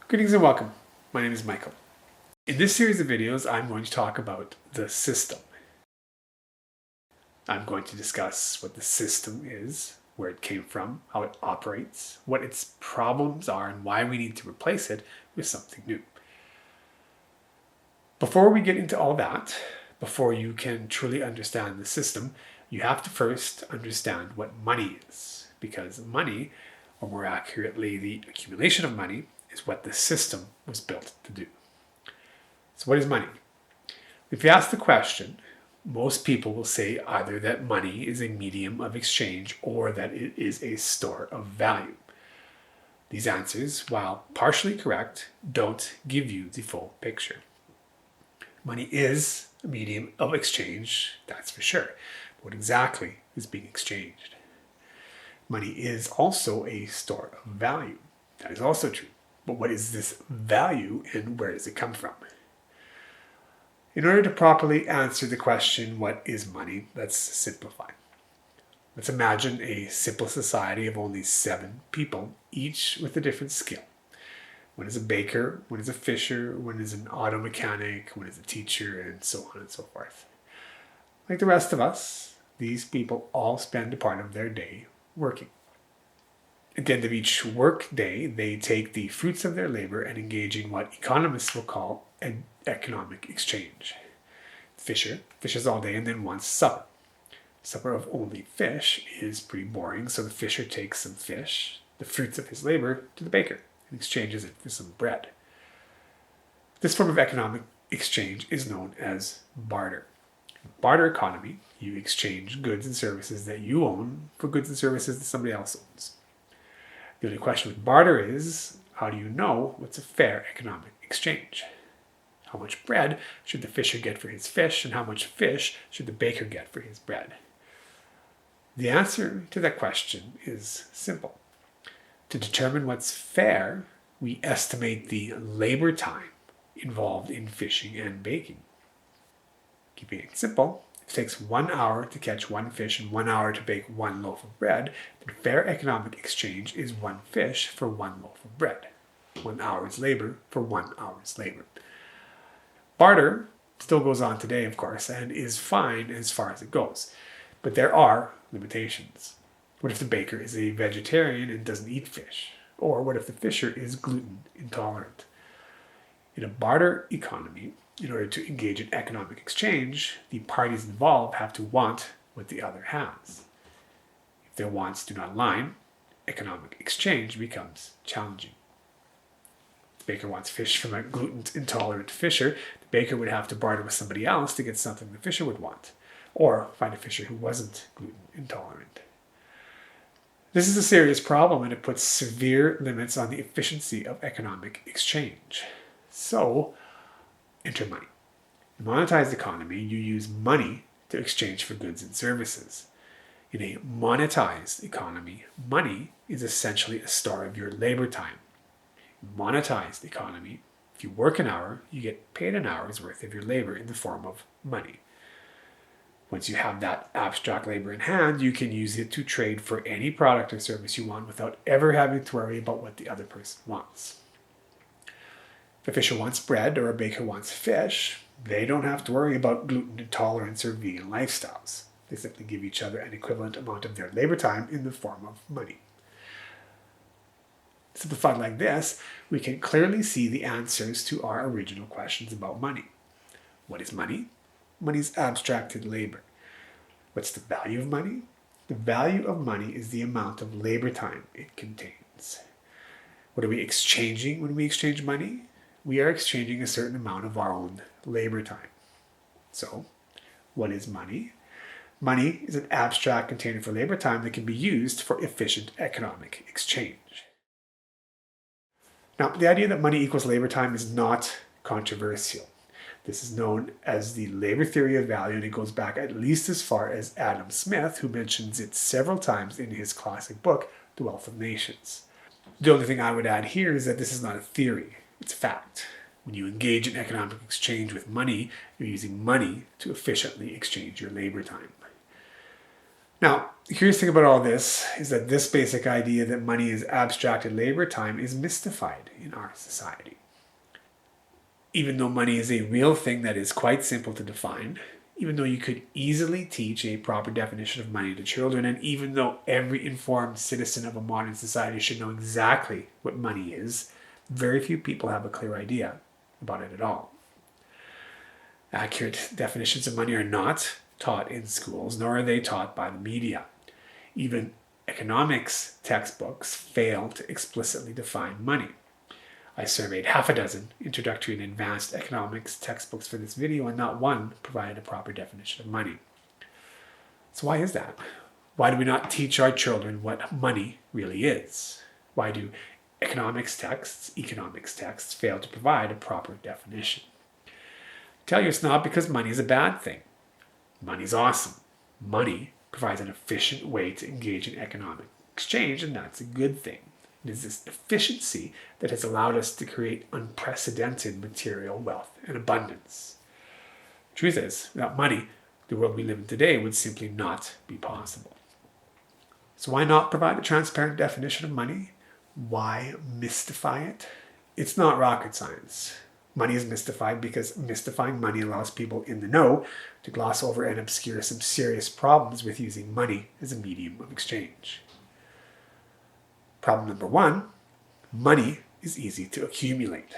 Greetings and welcome. My name is Michael. In this series of videos, I'm going to talk about the system. I'm going to discuss what the system is, where it came from, how it operates, what its problems are, and why we need to replace it with something new. Before we get into all that, before you can truly understand the system, you have to first understand what money is, because money, or more accurately, the accumulation of money, is what the system was built to do. So what is money? If you ask the question, most people will say either that money is a medium of exchange or that it is a store of value. These answers, while partially correct, don't give you the full picture. Money is a medium of exchange, that's for sure. But what exactly is being exchanged? Money is also a store of value. That is also true. But what is this value and where does it come from? In order to properly answer the question, what is money, let's simplify. Let's imagine a simple society of only 7 people, each with a different skill. One is a baker, one is a fisher, one is an auto mechanic, one is a teacher, and so on and so forth. Like the rest of us, these people all spend a part of their day working. At the end of each work day, they take the fruits of their labor and engage in what economists will call an economic exchange. Fisher fishes all day and then wants supper. Supper of only fish is pretty boring, so the fisher takes some fish, the fruits of his labor, to the baker and exchanges it for some bread. This form of economic exchange is known as barter. In barter economy, you exchange goods and services that you own for goods and services that somebody else owns. The only question with barter is, how do you know what's a fair economic exchange? How much bread should the fisher get for his fish, and how much fish should the baker get for his bread? The answer to that question is simple. To determine what's fair, we estimate the labor time involved in fishing and baking. Keeping it simple, if it takes 1 hour to catch 1 fish and 1 hour to bake 1 loaf of bread, then fair economic exchange is 1 fish for 1 loaf of bread. 1 hour's labor for 1 hour's labor. Barter still goes on today, of course, and is fine as far as it goes. But there are limitations. What if the baker is a vegetarian and doesn't eat fish? Or what if the fisher is gluten intolerant? In a barter economy, in order to engage in economic exchange, the parties involved have to want what the other has. If their wants do not align, economic exchange becomes challenging. If the baker wants fish from a gluten-intolerant fisher, the baker would have to barter with somebody else to get something the fisher would want, or find a fisher who wasn't gluten-intolerant. This is a serious problem, and it puts severe limits on the efficiency of economic exchange. So, enter money. In a monetized economy, you use money to exchange for goods and services. In a monetized economy, money is essentially a store of your labor time. In a monetized economy, if you work an hour, you get paid an hour's worth of your labor in the form of money. Once you have that abstract labor in hand, you can use it to trade for any product or service you want without ever having to worry about what the other person wants. If a fisher wants bread or a baker wants fish, they don't have to worry about gluten intolerance or vegan lifestyles. They simply give each other an equivalent amount of their labor time in the form of money. Simplified like this, we can clearly see the answers to our original questions about money. What is money? Money is abstracted labor. What's the value of money? The value of money is the amount of labor time it contains. What are we exchanging when we exchange money? We are exchanging a certain amount of our own labor time. So, what is money? Money is an abstract container for labor time that can be used for efficient economic exchange. Now, the idea that money equals labor time is not controversial. This is known as the labor theory of value, and it goes back at least as far as Adam Smith, who mentions it several times in his classic book, The Wealth of Nations. The only thing I would add here is that this is not a theory, it's a fact. When you engage in economic exchange with money, you're using money to efficiently exchange your labor time. Now, the curious thing about all this is that this basic idea that money is abstracted labor time is mystified in our society. Even though money is a real thing that is quite simple to define, even though you could easily teach a proper definition of money to children, and even though every informed citizen of a modern society should know exactly what money is, very few people have a clear idea about it at all. Accurate definitions of money are not taught in schools, nor are they taught by the media. Even economics textbooks fail to explicitly define money. I surveyed half a dozen introductory and advanced economics textbooks for this video, and not one provided a proper definition of money. So why is that? Why do we not teach our children what money really is? Why do economics texts fail to provide a proper definition? I tell you it's not because money is a bad thing. Money's awesome. Money provides an efficient way to engage in economic exchange, and that's a good thing. It is this efficiency that has allowed us to create unprecedented material wealth and abundance. The truth is, without money, the world we live in today would simply not be possible. So why not provide a transparent definition of money? Why mystify it? It's not rocket science. Money is mystified because mystifying money allows people in the know to gloss over and obscure some serious problems with using money as a medium of exchange. Problem number one, money is easy to accumulate.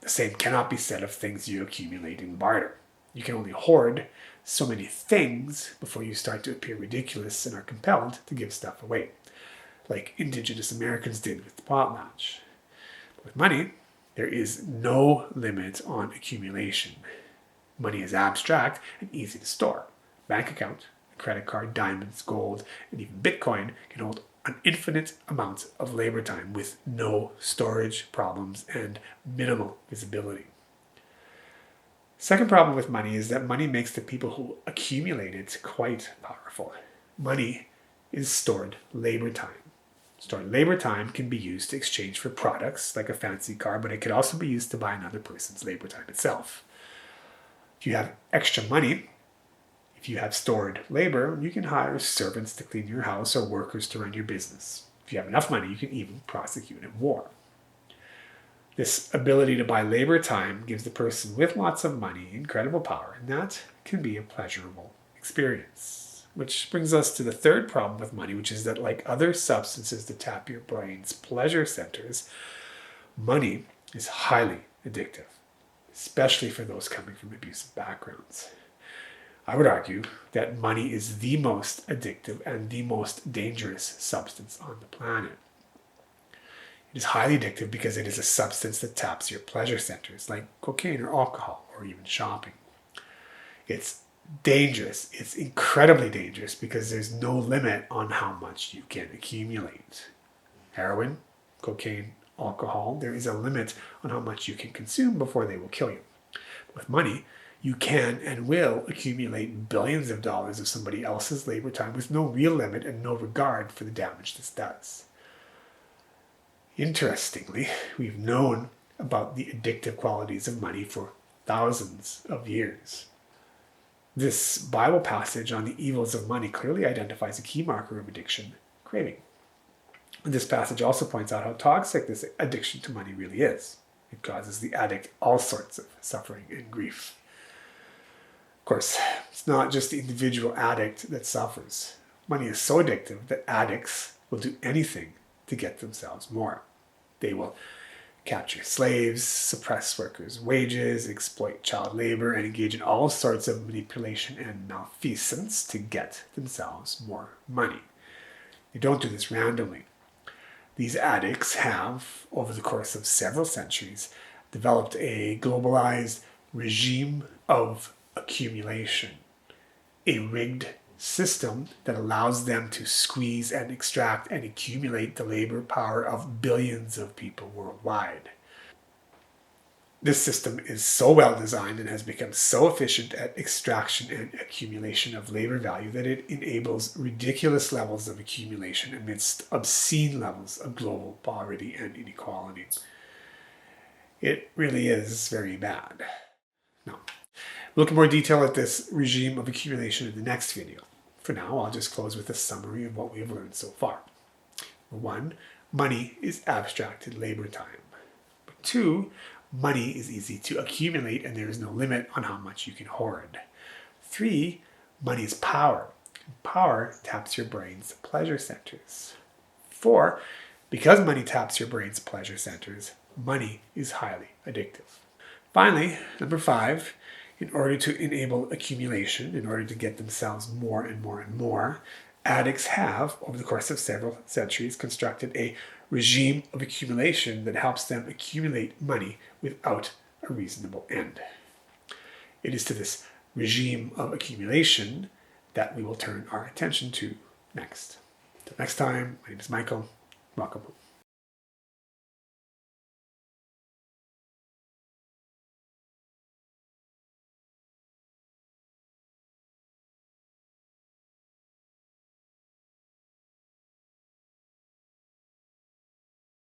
The same cannot be said of things you accumulate in barter. You can only hoard so many things before you start to appear ridiculous and are compelled to give stuff away, like Indigenous Americans did with the potlatch. With money, there is no limit on accumulation. Money is abstract and easy to store. Bank account, a credit card, diamonds, gold, and even Bitcoin can hold an infinite amount of labor time with no storage problems and minimal visibility. Second problem with money is that money makes the people who accumulate it quite powerful. Money is stored labor time. Stored labor time can be used to exchange for products like a fancy car, but it could also be used to buy another person's labor time itself. If you have extra money, if you have stored labor, you can hire servants to clean your house or workers to run your business. If you have enough money, you can even prosecute in war. This ability to buy labor time gives the person with lots of money incredible power, and that can be a pleasurable experience. Which brings us to the third problem with money, which is that like other substances that tap your brain's pleasure centers, money is highly addictive, especially for those coming from abusive backgrounds. I would argue that money is the most addictive and the most dangerous substance on the planet. It is highly addictive because it is a substance that taps your pleasure centers, like cocaine or alcohol or even shopping. It's dangerous. It's incredibly dangerous because there's no limit on how much you can accumulate. Heroin, cocaine, alcohol, there is a limit on how much you can consume before they will kill you. With money, you can and will accumulate billions of dollars of somebody else's labor time with no real limit and no regard for the damage this does. Interestingly, we've known about the addictive qualities of money for thousands of years. This Bible passage on the evils of money clearly identifies a key marker of addiction, craving. And this passage also points out how toxic this addiction to money really is. It causes the addict all sorts of suffering and grief. Of course, it's not just the individual addict that suffers. Money is so addictive that addicts will do anything to get themselves more. They will capture slaves, suppress workers' wages, exploit child labor, and engage in all sorts of manipulation and malfeasance to get themselves more money. They don't do this randomly. These addicts have, over the course of several centuries, developed a globalized regime of accumulation, a rigged system that allows them to squeeze and extract and accumulate the labor power of billions of people worldwide. This system is so well designed and has become so efficient at extraction and accumulation of labor value that it enables ridiculous levels of accumulation amidst obscene levels of global poverty and inequality. It really is very bad. Now, we'll look in more detail at this regime of accumulation in the next video. for now, I'll just close with a summary of what we have learned so far. 1, money is abstracted labor time. 2, money is easy to accumulate and there is no limit on how much you can hoard. 3, money is power. Power taps your brain's pleasure centers. 4, because money taps your brain's pleasure centers, money is highly addictive. Finally, number 5, in order to enable accumulation, in order to get themselves more and more and more, addicts have, over the course of several centuries, constructed a regime of accumulation that helps them accumulate money without a reasonable end. It is to this regime of accumulation that we will turn our attention to next. Until next time, my name is Michael. Welcome home.